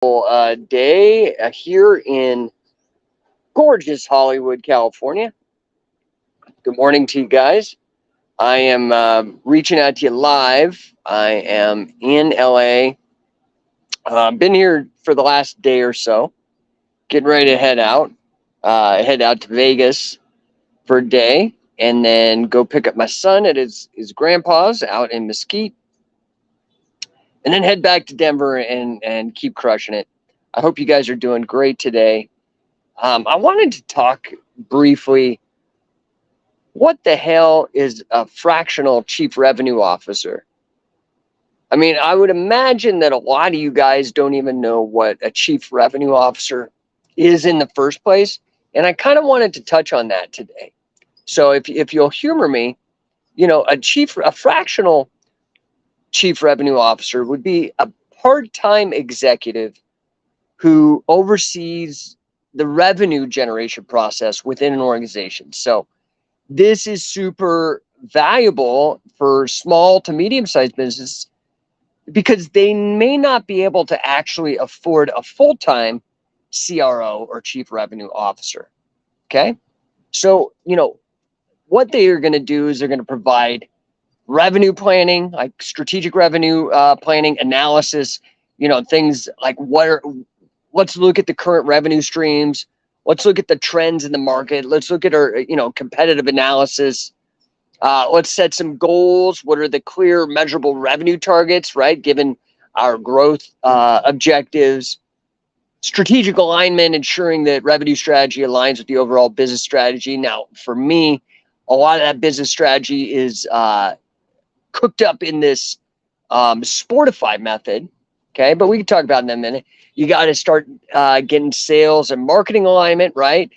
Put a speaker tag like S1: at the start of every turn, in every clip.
S1: Day here in gorgeous Hollywood, California. Good morning to you guys. I am reaching out to you live. I am in LA. Been here for the last day or so. Getting ready to head out. Head out to Vegas for a day, and then go pick up my son at his grandpa's out in Mesquite, and then head back to Denver and keep crushing it. I hope you guys are doing great today. I wanted to talk briefly. What the hell is a fractional chief revenue officer? I mean, I would imagine that a lot of you guys don't even know what a chief revenue officer is in the first place. And I kind of wanted to touch on that today. So if you'll humor me, a fractional chief revenue officer would be a part-time executive who oversees the revenue generation process within an organization. So this is super valuable for small to medium-sized businesses because they may not be able to actually afford a full-time CRO or chief revenue officer. Okay. So, what they are going to do is they're going to provide revenue planning, like strategic revenue planning analysis, things like let's look at the current revenue streams. Let's look at the trends in the market. Let's look at our, competitive analysis. Let's set some goals. What are the clear, measurable revenue targets, right? Given our growth objectives, strategic alignment, ensuring that revenue strategy aligns with the overall business strategy. Now, for me, a lot of that business strategy is cooked up in this Sportify method. Okay, but we can talk about it in a minute. You got to start getting sales and marketing alignment, right?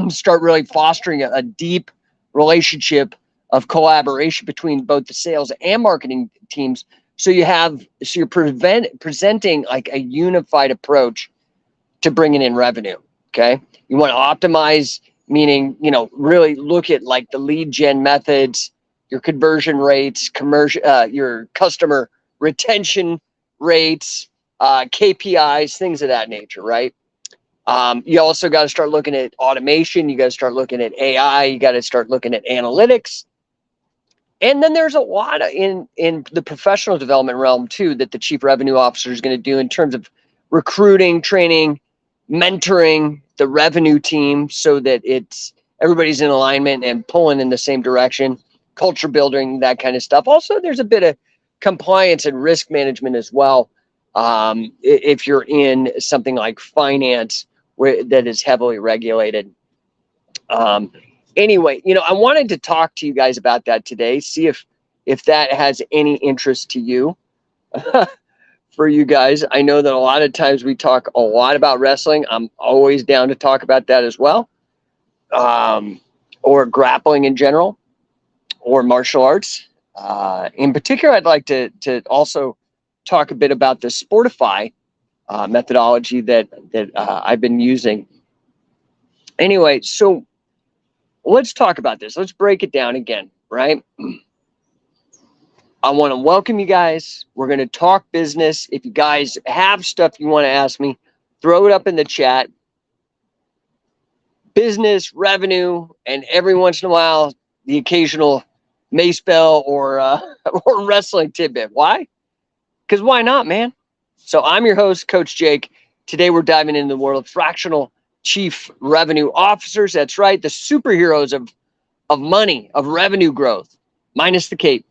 S1: Start really fostering a deep relationship of collaboration between both the sales and marketing teams. So you're presenting like a unified approach to bringing in revenue. Okay, you want to optimize, meaning really look at like the lead gen methods, your conversion rates, your customer retention rates, KPIs, things of that nature, right? You also got to start looking at automation. You got to start looking at AI. You got to start looking at analytics. And then there's a lot in the professional development realm too that the chief revenue officer is going to do in terms of recruiting, training, mentoring the revenue team so that everybody's in alignment and pulling in the same direction, culture building, that kind of stuff. Also, there's a bit of compliance and risk management as well. If you're in something like finance that is heavily regulated. Anyway, I wanted to talk to you guys about that today. See if that has any interest to you. For you guys, I know that a lot of times we talk a lot about wrestling. I'm always down to talk about that as well, or grappling in general, or martial arts. In particular, I'd like to also talk a bit about the Sportify methodology that I've been using. Anyway, so let's talk about this. Let's break it down again, right? I want to welcome you guys. We're going to talk business. If you guys have stuff you want to ask me, throw it up in the chat. Business, revenue, and every once in a while, the occasional mace bell or wrestling tidbit. Why? Because why not, man? So I'm your host, Coach Jake. Today we're diving into the world of fractional chief revenue officers. That's right, the superheroes of money, of revenue growth, minus the cape.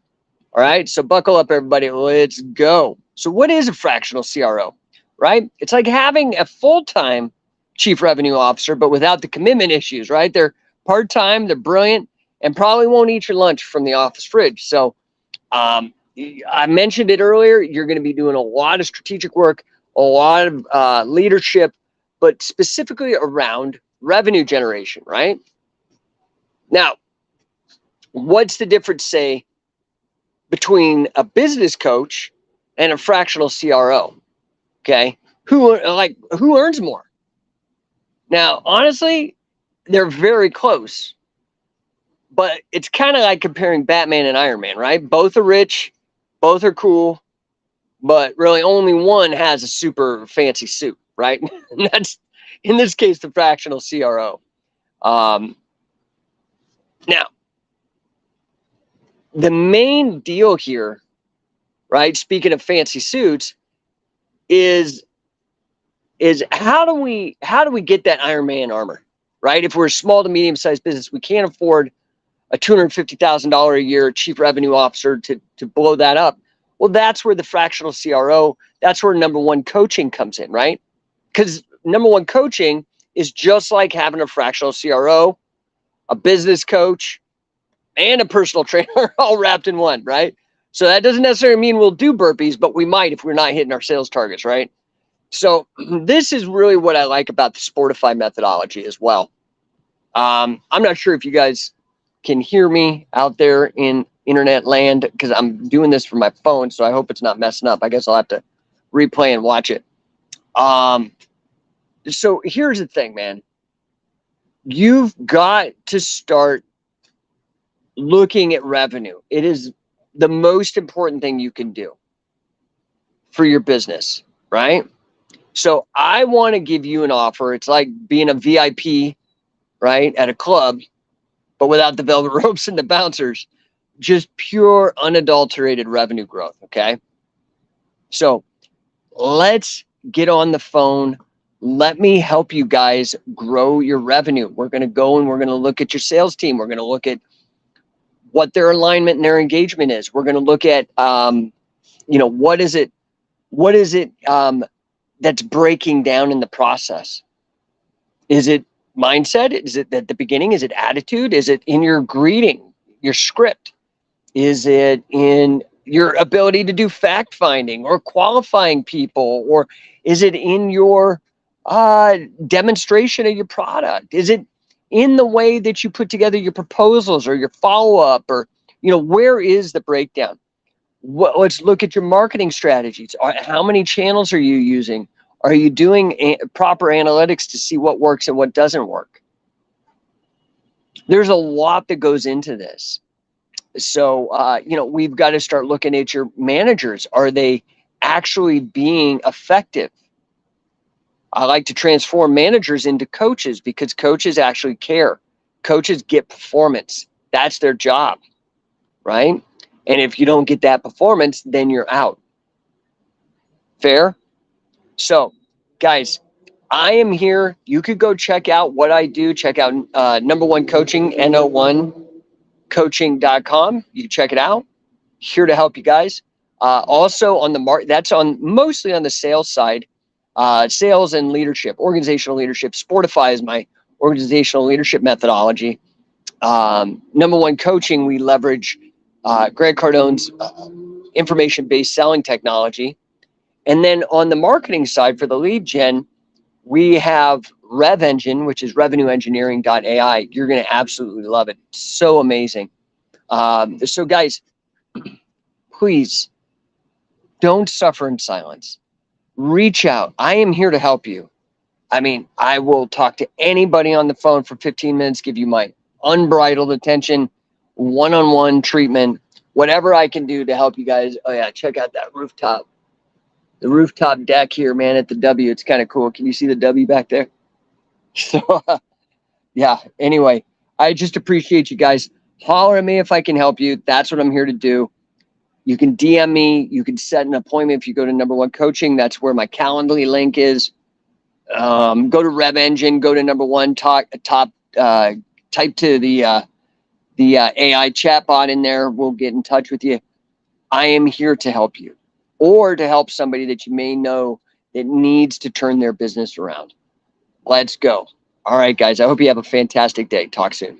S1: All right, so buckle up, everybody. Let's go. So what is a fractional CRO, right? It's like having a full-time chief revenue officer, but without the commitment issues, right? They're part-time, they're brilliant, and probably won't eat your lunch from the office fridge. So I mentioned it earlier. You're going to be doing a lot of strategic work, a lot of leadership, but specifically around revenue generation, right? Now, what's the difference, say, between a business coach and a fractional CRO? Okay, who earns more? Now, honestly, they're very close, but it's kind of like comparing Batman and Iron Man, right? Both are rich, both are cool, but really only one has a super fancy suit, right? And that's, in this case, the fractional CRO. Now, the main deal here, right, speaking of fancy suits, is how do we get that Iron Man armor, right? If we're a small to medium sized business, we can't afford a $250,000 a year chief revenue officer to blow that up. Well, that's where the fractional CRO, that's where number one coaching comes in, right? Because number one coaching is just like having a fractional CRO, a business coach, and a personal trainer all wrapped in one, right? So that doesn't necessarily mean we'll do burpees, but we might if we're not hitting our sales targets, right? So this is really what I like about the Sportify methodology as well. I'm not sure if you guys can hear me out there in internet land because I'm doing this from my phone, so I hope it's not messing up. I guess I'll have to replay and watch it. So here's the thing, man. You've got to start looking at revenue. It is the most important thing you can do for your business, right? So I want to give you an offer. It's like being a VIP, right, at a club, but without the velvet ropes and the bouncers, just pure unadulterated revenue growth, okay? So let's get on the phone. Let me help you guys grow your revenue. We're going to go and we're going to look at your sales team. We're going to look at what their alignment and their engagement is. We're going to look at, what is it that's breaking down in the process? Is it mindset? Is it at the beginning? Is it attitude? Is it in your greeting, your script? Is it in your ability to do fact finding or qualifying people? Or is it in your demonstration of your product? Is it in the way that you put together your proposals or your follow-up? Or, where is the breakdown? Let's look at your marketing strategies. How many channels are you using? Are you doing proper analytics to see what works and what doesn't work? There's a lot that goes into this. So, we've got to start looking at your managers. Are they actually being effective? I like to transform managers into coaches because coaches actually care. Coaches get performance. That's their job, right? And if you don't get that performance, then you're out. Fair? So, guys, I am here. You could go check out what I do. Check out number one coaching, no1coaching.com. You can check it out. Here to help you guys. Also on the that's on mostly on the sales side, sales and leadership, organizational leadership. Sportify is my organizational leadership methodology. Number one coaching, we leverage Greg Cardone's information-based selling technology. And then on the marketing side for the lead gen, we have Rev Engine, which is revenueengineering.ai. You're going to absolutely love it. So amazing. So guys, please don't suffer in silence. Reach out. I am here to help you. I mean, I will talk to anybody on the phone for 15 minutes, give you my unbridled attention, one-on-one treatment, whatever I can do to help you guys. Oh yeah, check out that rooftop. The rooftop deck here, man, at the W. It's kind of cool. Can you see the W back there? So, yeah, anyway, I just appreciate you guys. Holler at me if I can help you. That's what I'm here to do. You can DM me. You can set an appointment if you go to number one coaching. That's where my Calendly link is. Go to Rev Engine. Go to number one. Type to the AI chatbot in there. We'll get in touch with you. I am here to help you, or to help somebody that you may know that needs to turn their business around. Let's go. All right, guys. I hope you have a fantastic day. Talk soon.